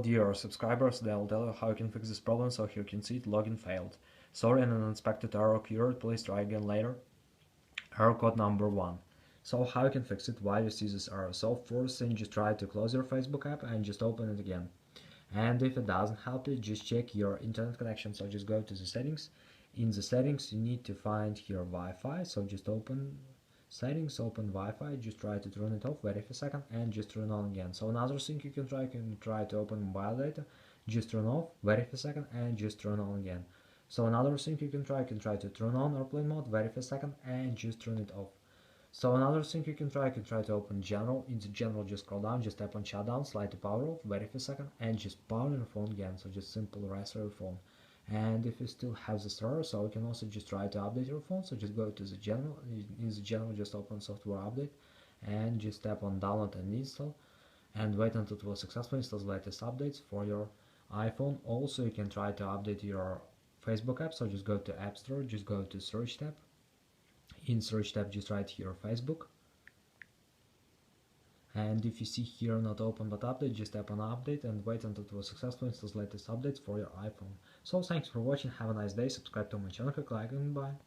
Dear subscribers, they'll tell you how you can fix this problem. So here you can see it, login failed. Sorry, an unexpected error occurred, please try again later. Error code number 1. So how you can fix it, why you see this error? So first thing, just try to close your Facebook app and just open it again. And if it doesn't help you, just check your internet connection. So just go to the settings. In the settings you need to find here Wi-Fi, so just open settings, open Wi-Fi, just try to turn it off, wait a second, and just turn on again. So another thing you can try to open mobile data, just turn off, wait a second, and just turn on again. So another thing you can try to turn on airplane mode, wait a second, and just turn it off. So another thing you can try to open general. In the general, just scroll down, just tap on shutdown, slide to power off, wait a second, and just power your phone again. So just simple restart your phone. And if you still have this error, so you can also just try to update your phone. So just go to the general. In the general, just open software update and just tap on download and install, and wait until it will successfully install the latest updates for your iPhone. Also, you can try to update your Facebook app. So just go to App Store, just go to search tab. In search tab, just write here Facebook, and if you see here not open but update, just tap on update and wait until it will successfully install the latest updates for your iPhone. So thanks for watching, have a nice day, subscribe to my channel, click like, and bye.